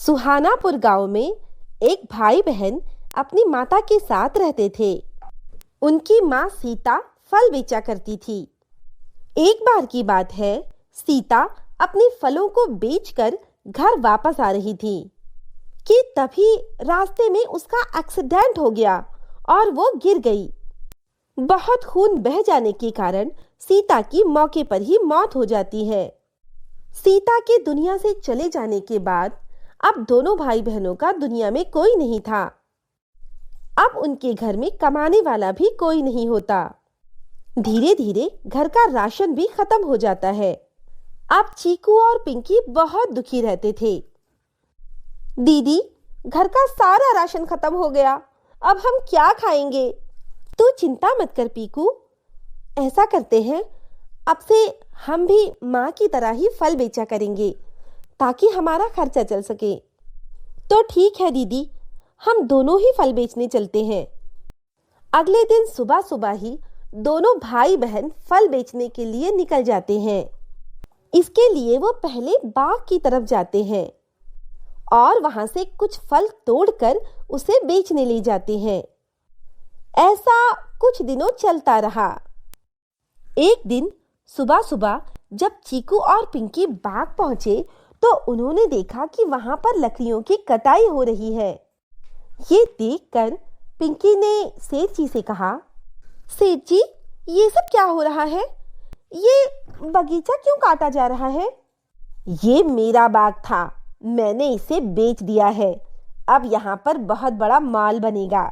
सुहानापुर गांव में एक भाई बहन अपनी माता के साथ रहते थे। उनकी माँ सीता फल बेचा करती थी। एक बार की बात है, सीता अपने फलों को बेचकर घर वापस आ रही थी कि तभी रास्ते में उसका एक्सीडेंट हो गया और वो गिर गई। बहुत खून बह जाने के कारण सीता की मौके पर ही मौत हो जाती है। सीता के दुनिया से चले जाने के बाद अब दोनों भाई बहनों का दुनिया में कोई नहीं था। अब उनके घर में कमाने वाला भी कोई नहीं होता। धीरे धीरे घर का राशन भी खत्म हो जाता है। अब चीकू और पिंकी बहुत दुखी रहते थे। दीदी, घर का सारा राशन खत्म हो गया, अब हम क्या खाएंगे? तू चिंता मत कर पीकू, ऐसा करते हैं, अब से हम भी माँ की तरह ही फल बेचा करेंगे ताकि हमारा खर्चा चल सके। तो ठीक है दीदी, हम दोनों ही फल बेचने चलते हैं। अगले दिन सुबह सुबह ही दोनों भाई बहन फल बेचने के लिए निकल जाते हैं। इसके लिए वो पहले बाग की तरफ जाते हैं और वहां से कुछ फल तोड़कर उसे बेचने ले जाते हैं। ऐसा कुछ दिनों चलता रहा। एक दिन सुबह सुबह जब चीकू और पिंकी बाग पहुंचे तो उन्होंने देखा कि वहां पर लकड़ियों की कटाई हो रही है। ये देखकर पिंकी ने सेठ जी से कहा, सेठ जी, ये सब क्या हो रहा है? ये बगीचा क्यों काटा जा रहा है? ये मेरा बाग था, मैंने इसे बेच दिया है। अब यहाँ पर बहुत बड़ा मॉल बनेगा।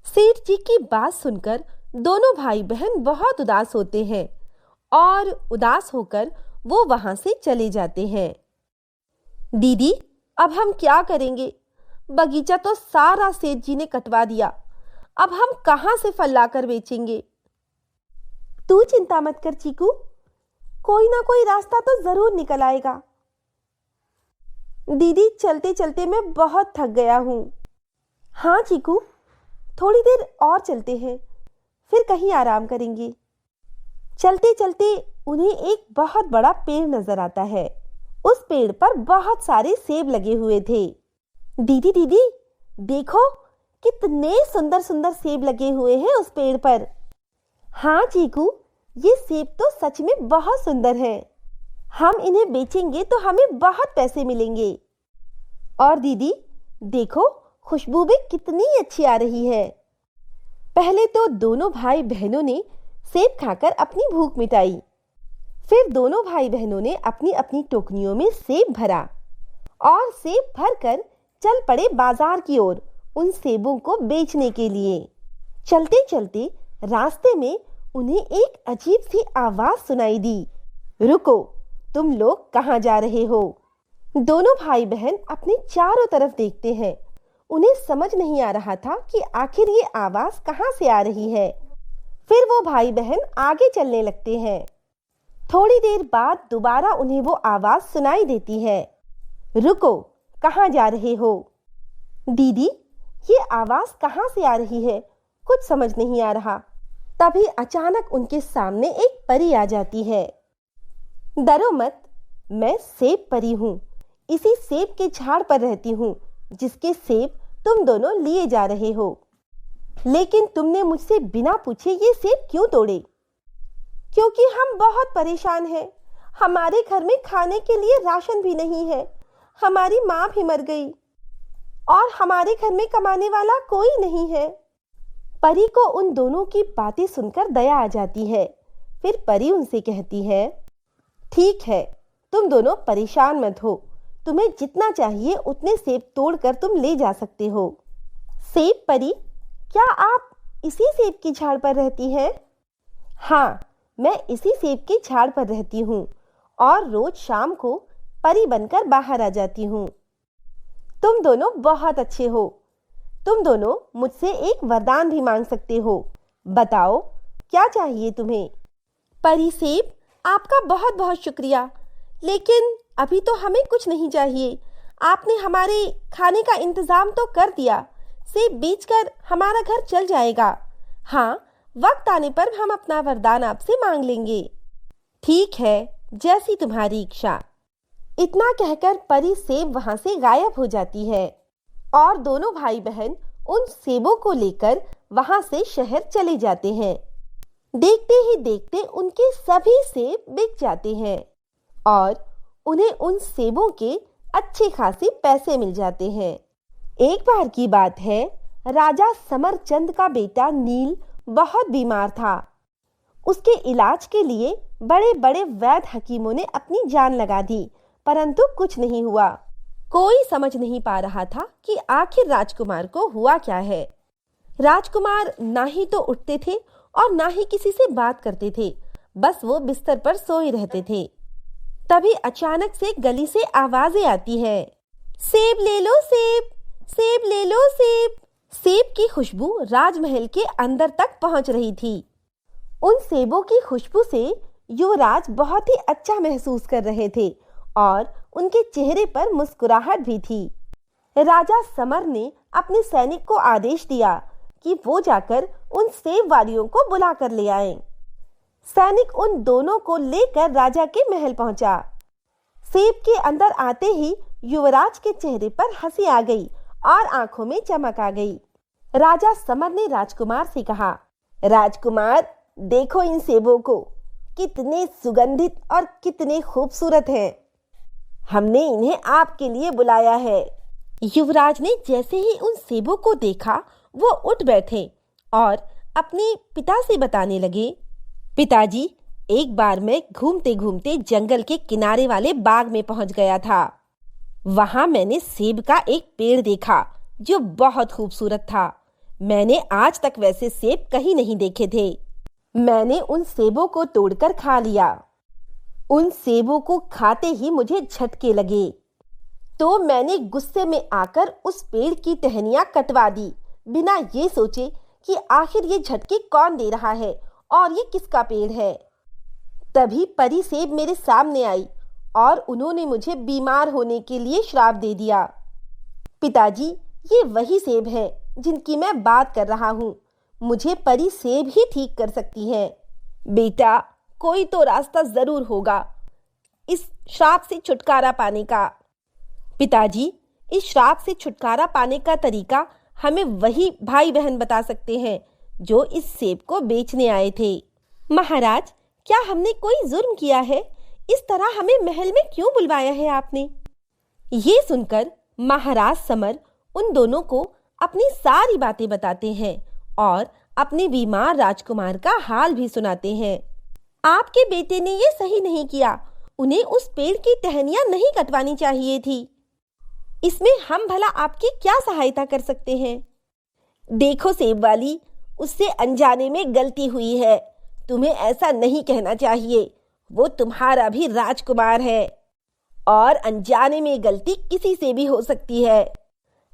सेठ जी की बात सुनकर दोनों भाई बहन बहुत उदास होते हैं और उदास होकर वो वहां से चले जाते हैं। दीदी, अब हम क्या करेंगे? बगीचा तो सारा सेठ जी ने कटवा दिया, अब हम कहां से फल लाकर बेचेंगे? तू चिंता मत कर चीकू, कोई ना कोई रास्ता तो जरूर निकल आएगा। दीदी, चलते चलते मैं बहुत थक गया हूं। हाँ चीकू, थोड़ी देर और चलते हैं, फिर कहीं आराम करेंगे। चलते चलते उन्हें एक बहुत बड़ा पेड़ नजर आता है। उस पेड़ पर बहुत सारे सेब लगे हुए थे। दीदी दीदी, देखो कितने सुंदर सुंदर सेब लगे हुए हैं उस पेड़ पर। हाँ चीकू, ये सेब तो सच में बहुत सुंदर हैं। हम इन्हें बेचेंगे तो हमें बहुत पैसे मिलेंगे। और दीदी देखो, खुशबू भी कितनी अच्छी आ रही है। पहले तो दोनों भाई बहनों ने सेब खाकर अपनी भूख मिटाई। फिर दोनों भाई बहनों ने अपनी अपनी टोकरियों में सेब भरा और सेब भरकर चल पड़े बाजार की ओर उन सेबों को बेचने के लिए। चलते चलते रास्ते में उन्हें एक अजीब सी आवाज सुनाई दी। रुको, तुम लोग कहाँ जा रहे हो? दोनों भाई बहन अपने चारों तरफ देखते हैं। उन्हें समझ नहीं आ रहा था कि आखिर ये आवाज कहाँ से आ रही है। फिर वो भाई बहन आगे चलने लगते हैं। थोड़ी देर बाद दोबारा उन्हें वो आवाज सुनाई देती है। रुको, कहाँ जा रहे हो? दीदी, ये आवाज कहाँ से आ रही है? कुछ समझ नहीं आ रहा। तभी अचानक उनके सामने एक परी आ जाती है। डरो मत, मैं सेब परी हूँ। इसी सेब के झाड़ पर रहती हूँ जिसके सेब तुम दोनों लिए जा रहे हो। लेकिन तुमने मुझसे बिना पूछे ये सेब क्यों तोड़े? क्योंकि हम बहुत परेशान हैं। हमारे घर में खाने के लिए राशन भी नहीं है। हमारी माँ भी मर गई और हमारे घर में कमाने वाला कोई नहीं है। परी को उन दोनों की बातें सुनकर दया आ जाती है। फिर परी उनसे कहती है, ठीक है, तुम दोनों परेशान मत हो। तुम्हें जितना चाहिए उतने सेब तोड़कर तुम ले जा सकते हो। सेब परी, क्या आप इसी सेब की झाड़ पर रहती हैं? हाँ, मैं इसी सेब के झाड़ पर रहती हूँ और रोज शाम को परी बनकर बाहर आ जाती हूँ। तुम दोनों बहुत अच्छे हो। तुम दोनों मुझसे एक वरदान भी मांग सकते हो। बताओ, क्या चाहिए तुम्हें? परी सेब, आपका बहुत बहुत शुक्रिया, लेकिन अभी तो हमें कुछ नहीं चाहिए। आपने हमारे खाने का इंतजाम तो कर दिया। सेब बेचकर हमारा घर चल जाएगा। हाँ, वक्त आने पर हम अपना वरदान आपसे मांग लेंगे। ठीक है, जैसी तुम्हारी इच्छा। इतना कहकर परी सेब वहां से गायब हो जाती है और दोनों भाई बहन उन सेबों को लेकर वहां से शहर चले जाते हैं। देखते ही देखते उनके सभी सेब बिक जाते हैं और उन्हें उन सेबों के अच्छे खासे पैसे मिल जाते हैं। एक बार की बात है, राजा समरचंद का बेटा नील बहुत बीमार था। उसके इलाज के लिए बड़े बड़े वैद्य हकीमों ने अपनी जान लगा दी, परंतु कुछ नहीं हुआ। कोई समझ नहीं पा रहा था कि आखिर राजकुमार को हुआ क्या है। राजकुमार ना ही तो उठते थे और ना ही किसी से बात करते थे, बस वो बिस्तर पर सोए रहते थे। तभी अचानक से गली से आवाजें आती है, सेब ले लो सेब, सेब ले लो सेब। सेब की खुशबू राजमहल के अंदर तक पहुंच रही थी। उन सेबों की खुशबू से युवराज बहुत ही अच्छा महसूस कर रहे थे और उनके चेहरे पर मुस्कुराहट भी थी। राजा समर ने अपने सैनिक को आदेश दिया कि वो जाकर उन सेब वालियों को बुला कर ले आए। सैनिक उन दोनों को लेकर राजा के महल पहुंचा। सेब के अंदर आते ही युवराज के चेहरे पर हंसी आ गई और आंखों में चमक आ गई। राजा समर ने राजकुमार से कहा, राजकुमार देखो इन सेबों को, कितने सुगंधित और कितने खूबसूरत हैं। हमने इन्हें आपके लिए बुलाया है। युवराज ने जैसे ही उन सेबों को देखा, वो उठ बैठे और अपने पिता से बताने लगे, पिताजी, एक बार मैं घूमते घूमते जंगल के किनारे वाले बाग में पहुंच गया था। वहां मैंने सेब का एक पेड़ देखा जो बहुत खूबसूरत था। मैंने आज तक वैसे सेब कहीं नहीं देखे थे। मैंने उन सेबों को तोड़कर खा लिया। उन सेबों को खाते ही मुझे झटके लगे, तो मैंने गुस्से में आकर उस पेड़ की टहनियां कटवा दी, बिना ये सोचे कि आखिर ये झटके कौन दे रहा है और ये किसका पेड़ है। तभी परी सेब मेरे सामने आई और उन्होंने मुझे बीमार होने के लिए श्राप दे दिया। पिताजी, ये वही सेब हैं जिनकी मैं बात कर रहा हूँ। मुझे परी सेब ही ठीक कर सकती हैं। बेटा, कोई तो रास्ता जरूर होगा इस श्राप से छुटकारा पाने का। पिताजी, इस श्राप से छुटकारा पाने का तरीका हमें वही भाई बहन बता सकते हैं जो इस सेब को बेचने आए थे। महाराज, क्या हमने कोई जुर्म किया है? इस तरह हमें महल में क्यों बुलवाया है आपने? ये सुनकर महाराज समर उन दोनों को अपनी सारी बातें बताते हैं और अपने बीमार राजकुमार का हाल भी सुनाते हैं। आपके बेटे ने ये सही नहीं किया। उन्हें उस पेड़ की टहनियां नहीं कटवानी चाहिए थी। इसमें हम भला आपकी क्या सहायता कर सकते हैं? देखो सेब वाली, उससे अनजाने में गलती हुई है। तुम्हें ऐसा नहीं कहना चाहिए। वो तुम्हारा भी राजकुमार है और अनजाने में गलती किसी से भी हो सकती है।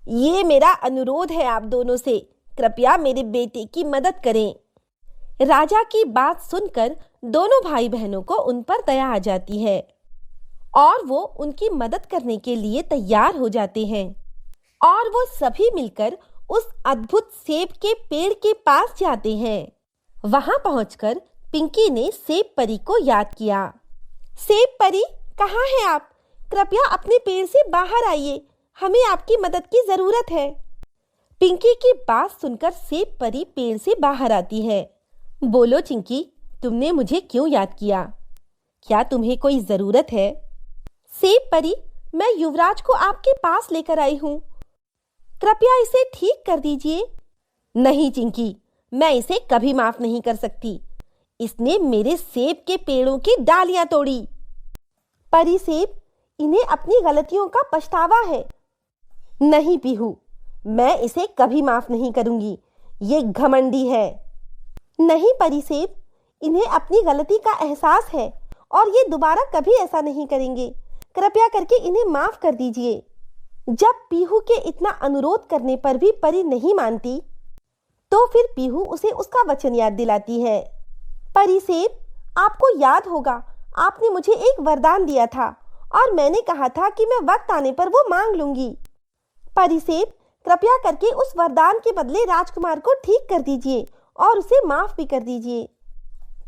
ये मेरा अनुरोध है आप दोनों से, कृपया मेरे बेटे की मदद करें। राजा की बात सुनकर दोनों भाई बहनों को उन पर दया आ जाती है और वो उनकी मदद करने के लिए तैयार हो जाते हैं और वो सभी मिलकर उस अद्भुत सेब के पेड़ के पास जाते हैं। वहां पहुंचकर पिंकी ने सेब परी को याद किया। सेब परी, कहाँ हैं आप? कृपया अपने पेड़ से बाहर आइए, हमें आपकी मदद की जरूरत है। पिंकी की बात सुनकर सेब परी पेड़ से बाहर आती है। बोलो चिंकी, तुमने मुझे क्यों याद किया? क्या तुम्हें कोई जरूरत है? सेब परी, मैं युवराज को आपके पास लेकर आई हूँ, कृपया इसे ठीक कर दीजिए। नहीं चिंकी, मैं इसे कभी माफ नहीं कर सकती। इसने मेरे सेब के पेड़ों की डालियां तोड़ी। परी सेब, इन्हें अपनी गलतियों का पछतावा है। नहीं पीहू, मैं इसे कभी माफ नहीं करूंगी। ये घमंडी है। नहीं परी सेब, इन्हें अपनी गलती का एहसास है और ये दोबारा कभी ऐसा नहीं करेंगे। कृपया करके इन्हें माफ कर दीजिए। जब पीहू के इतना अनुरोध करने पर भी परी नहीं मानती, तो फिर पीहू उसे उसका वचन याद दिलाती है। परी सेब, आपको याद होगा, आपने मुझे एक वरदान दिया था और मैंने कहा था कि मैं वक्त आने पर वो मांग लूंगी। परी सेब, कृपया करके उस वरदान के बदले राजकुमार को ठीक कर दीजिए और उसे माफ भी कर दीजिए।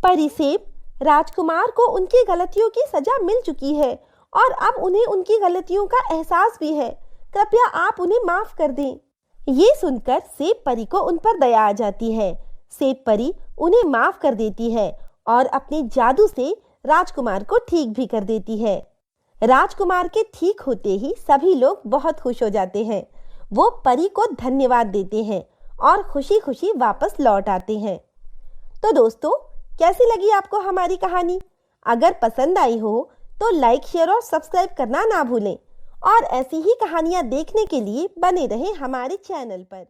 परी सेब, राजकुमार को उनकी गलतियों की सजा मिल चुकी है और अब उन्हें उनकी गलतियों का एहसास भी है। कृपया आप उन्हें माफ कर दें। ये सुनकर सेब परी को उन पर दया आ जाती है। सेब परी उन्हें माफ कर देती है और अपने जादू से राजकुमार को ठीक भी कर देती है। राजकुमार के ठीक होते ही सभी लोग बहुत खुश हो जाते हैं। वो परी को धन्यवाद देते हैं और खुशी खुशी वापस लौट आते हैं। तो दोस्तों, कैसी लगी आपको हमारी कहानी? अगर पसंद आई हो तो लाइक, शेयर और सब्सक्राइब करना ना भूलें और ऐसी ही कहानियाँ देखने के लिए बने रहें हमारे चैनल पर।